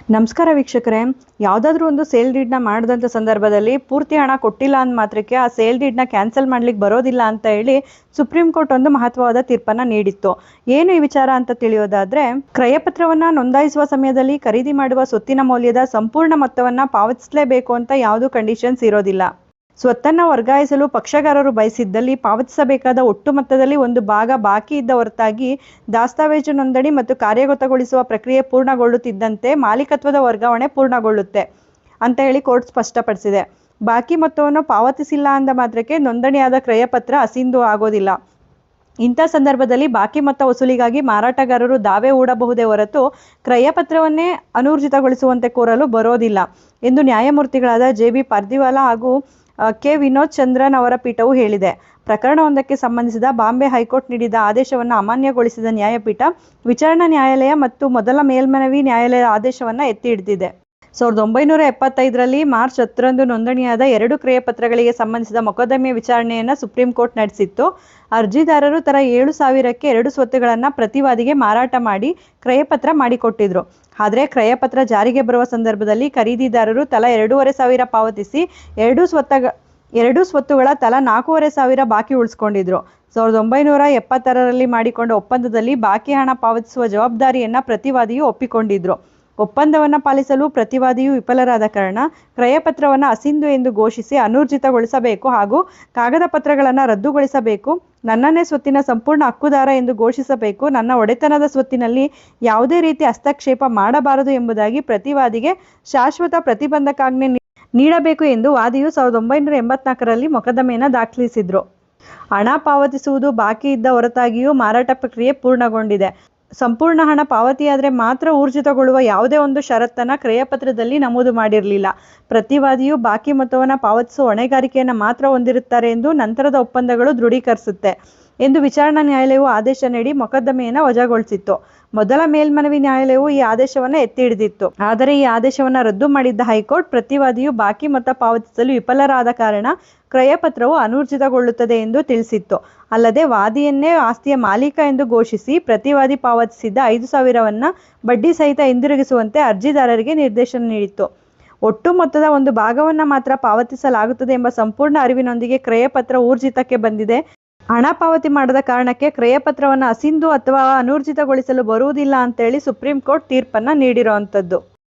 ನಮಸ್ಕಾರ ವೀಕ್ಷಕರೇ, ಯಾವುದಾದ್ರೂ ಒಂದು ಸೇಲ್ ಡೀಡ್ನ ಮಾಡಿದಂಥ ಸಂದರ್ಭದಲ್ಲಿ ಪೂರ್ತಿ ಹಣ ಕೊಟ್ಟಿಲ್ಲ ಅಂದ ಮಾತ್ರಕ್ಕೆ ಆ ಸೇಲ್ ಡೀಡ್ನ ಕ್ಯಾನ್ಸಲ್ ಮಾಡ್ಲಿಕ್ಕೆ ಬರೋದಿಲ್ಲ ಅಂತ ಹೇಳಿ ಸುಪ್ರೀಂ ಕೋರ್ಟ್ ಒಂದು ಮಹತ್ವವಾದ ತೀರ್ಪನ್ನು ನೀಡಿತ್ತು. ಏನು ಈ ವಿಚಾರ ಅಂತ ತಿಳಿಯೋದಾದ್ರೆ, ಕ್ರಯಪತ್ರವನ್ನು ನೋಂದಾಯಿಸುವ ಸಮಯದಲ್ಲಿ ಖರೀದಿ ಮಾಡುವ ಸ್ವತ್ತಿನ ಮೌಲ್ಯದ ಸಂಪೂರ್ಣ ಮೊತ್ತವನ್ನು ಪಾವತಿಸಲೇಬೇಕು ಅಂತ ಯಾವುದೂ ಕಂಡೀಷನ್ಸ್ ಇರೋದಿಲ್ಲ. ಸ್ವತ್ತನ್ನು ವರ್ಗಾಯಿಸಲು ಪಕ್ಷಗಾರರು ಬಯಸಿದ್ದಲ್ಲಿ ಪಾವತಿಸಬೇಕಾದ ಒಟ್ಟು ಮೊತ್ತದಲ್ಲಿ ಒಂದು ಭಾಗ ಬಾಕಿ ಇದ್ದ ಹೊರತಾಗಿ ದಾಸ್ತಾವೇಜು ನೋಂದಣಿ ಮತ್ತು ಕಾರ್ಯಗತಗೊಳಿಸುವ ಪ್ರಕ್ರಿಯೆ ಪೂರ್ಣಗೊಳ್ಳುತ್ತಿದ್ದಂತೆ ಮಾಲೀಕತ್ವದ ವರ್ಗಾವಣೆ ಪೂರ್ಣಗೊಳ್ಳುತ್ತೆ ಅಂತ ಹೇಳಿ ಕೋರ್ಟ್ ಸ್ಪಷ್ಟಪಡಿಸಿದೆ. ಬಾಕಿ ಮೊತ್ತವನ್ನು ಪಾವತಿಸಿಲ್ಲ ಅಂದ ಮಾತ್ರಕ್ಕೆ ನೋಂದಣಿಯಾದ ಕ್ರಯಪತ್ರ ಅಸಿಂಧು ಆಗೋದಿಲ್ಲ. ಇಂಥ ಸಂದರ್ಭದಲ್ಲಿ ಬಾಕಿ ಮೊತ್ತ ವಸೂಲಿಗಾಗಿ ಮಾರಾಟಗಾರರು ದಾವೆ ಹೂಡಬಹುದೇ ಹೊರತು ಕ್ರಯಪತ್ರವನ್ನೇ ಅನೂರ್ಜಿತಗೊಳಿಸುವಂತೆ ಕೋರಲು ಬರೋದಿಲ್ಲ ಎಂದು ನ್ಯಾಯಮೂರ್ತಿಗಳಾದ JB ಪಾರ್ದಿವಾಲಾ ಹಾಗೂ K ವಿನೋದ್ ಚಂದ್ರನ್ ಅವರ ಪೀಠವು ಹೇಳಿದೆ. ಪ್ರಕರಣವೊಂದಕ್ಕೆ ಸಂಬಂಧಿಸಿದ ಬಾಂಬೆ ಹೈಕೋರ್ಟ್ ನೀಡಿದ ಆದೇಶವನ್ನು ಅಮಾನ್ಯಗೊಳಿಸಿದ ನ್ಯಾಯಪೀಠ ವಿಚಾರಣಾ ನ್ಯಾಯಾಲಯ ಮತ್ತು ಮೊದಲ ಮೇಲ್ಮನವಿ ನ್ಯಾಯಾಲಯದ ಆದೇಶವನ್ನು ಎತ್ತಿ ಹಿಡಿದಿದೆ. 1975ರಲ್ಲಿ ಮಾರ್ಚ್ 10ರಂದು ನೋಂದಣಿಯಾದ 2 ಕ್ರಯಪತ್ರಗಳಿಗೆ ಸಂಬಂಧಿಸಿದ ಮೊಕದ್ದಮೆಯ ವಿಚಾರಣೆಯನ್ನು ಸುಪ್ರೀಂ ಕೋರ್ಟ್ ನಡೆಸಿತ್ತು. ಅರ್ಜಿದಾರರು ತಲಾ 7,000ಕ್ಕೆ 2 ಸ್ವತ್ತುಗಳನ್ನು ಪ್ರತಿವಾದಿಗೆ ಮಾರಾಟ ಮಾಡಿ ಕ್ರಯಪತ್ರ ಮಾಡಿಕೊಟ್ಟಿದ್ರು. ಆದರೆ ಕ್ರಯಪತ್ರ ಜಾರಿಗೆ ಬರುವ ಸಂದರ್ಭದಲ್ಲಿ ಖರೀದಿದಾರರು ತಲಾ 2,500 ಪಾವತಿಸಿ ಎರಡು ಸ್ವತ್ತುಗಳ ತಲಾ 4,500 ಬಾಕಿ ಉಳಿಸ್ಕೊಂಡಿದ್ರು. 1976ರಲ್ಲಿ ಮಾಡಿಕೊಂಡ ಒಪ್ಪಂದದಲ್ಲಿ ಬಾಕಿ ಹಣ ಪಾವತಿಸುವ ಜವಾಬ್ದಾರಿಯನ್ನು ಪ್ರತಿವಾದಿಯು ಒಪ್ಪಿಕೊಂಡಿದ್ರು. ಒಪ್ಪಂದವನ್ನು ಪಾಲಿಸಲು ಪ್ರತಿವಾದಿಯು ವಿಫಲರಾದ ಕಾರಣ ಕ್ರಯಪತ್ರವನ್ನು ಅಸಿಂಧು ಎಂದು ಘೋಷಿಸಿ ಅನೂರ್ಜಿತಗೊಳಿಸಬೇಕು ಹಾಗೂ ಕಾಗದ ಪತ್ರಗಳನ್ನು ರದ್ದುಗೊಳಿಸಬೇಕು. ನನ್ನನ್ನೇ ಸ್ವತ್ತಿನ ಸಂಪೂರ್ಣ ಹಕ್ಕುದಾರ ಎಂದು ಘೋಷಿಸಬೇಕು. ನನ್ನ ಒಡೆತನದ ಸ್ವತ್ತಿನಲ್ಲಿ ಯಾವುದೇ ರೀತಿ ಹಸ್ತಕ್ಷೇಪ ಮಾಡಬಾರದು ಎಂಬುದಾಗಿ ಪ್ರತಿವಾದಿಗೆ ಶಾಶ್ವತ ಪ್ರತಿಬಂಧಕಾಜ್ಞೆ ನೀಡಬೇಕು ಎಂದು ವಾದಿಯು 1984ರಲ್ಲಿ ಮೊಕದ್ದಮೆಯನ್ನು ದಾಖಲಿಸಿದ್ರು. ಹಣ ಪಾವತಿಸುವುದು ಬಾಕಿ ಇದ್ದ ಹೊರತಾಗಿಯೂ ಮಾರಾಟ ಪ್ರಕ್ರಿಯೆ ಪೂರ್ಣಗೊಂಡಿದೆ. ಸಂಪೂರ್ಣ ಹಣ ಪಾವತಿಯಾದರೆ ಮಾತ್ರ ಊರ್ಜಿತಗೊಳ್ಳುವ ಯಾವುದೇ ಒಂದು ಷರತ್ತನ್ನು ಕ್ರಯಪತ್ರದಲ್ಲಿ ನಮೂದು ಮಾಡಿರಲಿಲ್ಲ. ಪ್ರತಿವಾದಿಯು ಬಾಕಿ ಮೊತ್ತವನ್ನು ಪಾವತಿಸುವ ಹೊಣೆಗಾರಿಕೆಯನ್ನು ಮಾತ್ರ ಹೊಂದಿರುತ್ತಾರೆ ಎಂದು ನಂತರದ ಒಪ್ಪಂದಗಳು ದೃಢೀಕರಿಸುತ್ತೆ ಎಂದು ವಿಚಾರಣಾ ನ್ಯಾಯಾಲಯವು ಆದೇಶ ನೀಡಿ ಮೊಕದ್ದಮೆಯನ್ನು ವಜಾಗೊಳಿಸಿತ್ತು. ಮೊದಲ ಮೇಲ್ಮನವಿ ನ್ಯಾಯಾಲಯವು ಈ ಆದೇಶವನ್ನು ಎತ್ತಿ ಹಿಡಿದಿತ್ತು. ಆದರೆ ಈ ಆದೇಶವನ್ನು ರದ್ದು ಮಾಡಿದ್ದ ಹೈಕೋರ್ಟ್ ಪ್ರತಿವಾದಿಯು ಬಾಕಿ ಮೊತ್ತ ಪಾವತಿಸಲು ವಿಫಲರಾದ ಕಾರಣ ಕ್ರಯಪತ್ರವು ಅನೂರ್ಜಿತಗೊಳ್ಳುತ್ತದೆ ಎಂದು ತಿಳಿಸಿತ್ತು. ಅಲ್ಲದೆ ವಾದಿಯನ್ನೇ ಆಸ್ತಿಯ ಮಾಲೀಕ ಎಂದು ಘೋಷಿಸಿ ಪ್ರತಿವಾದಿ ಪಾವತಿಸಿದ್ದ 5,000ವನ್ನು ಬಡ್ಡಿ ಸಹಿತ ಹಿಂದಿರುಗಿಸುವಂತೆ ಅರ್ಜಿದಾರರಿಗೆ ನಿರ್ದೇಶನ ನೀಡಿತ್ತು. ಒಟ್ಟು ಮೊತ್ತದ ಒಂದು ಭಾಗವನ್ನು ಮಾತ್ರ ಪಾವತಿಸಲಾಗುತ್ತದೆ ಎಂಬ ಸಂಪೂರ್ಣ ಅರಿವಿನೊಂದಿಗೆ ಕ್ರಯಪತ್ರ ಊರ್ಜಿತಕ್ಕೆ ಬಂದಿದೆ. ಹಣ ಪಾವತಿ ಮಾಡದ ಕಾರಣಕ್ಕೆ ಕ್ರಯಪತ್ರವನ್ನು ಅಸಿಂಧು ಅಥವಾ ಅನೂರ್ಜಿತಗೊಳಿಸಲು ಬರುವುದಿಲ್ಲ ಅಂತೇಳಿ ಸುಪ್ರೀಂ ಕೋರ್ಟ್ ತೀರ್ಪನ್ನು ನೀಡಿರುವಂಥದ್ದು.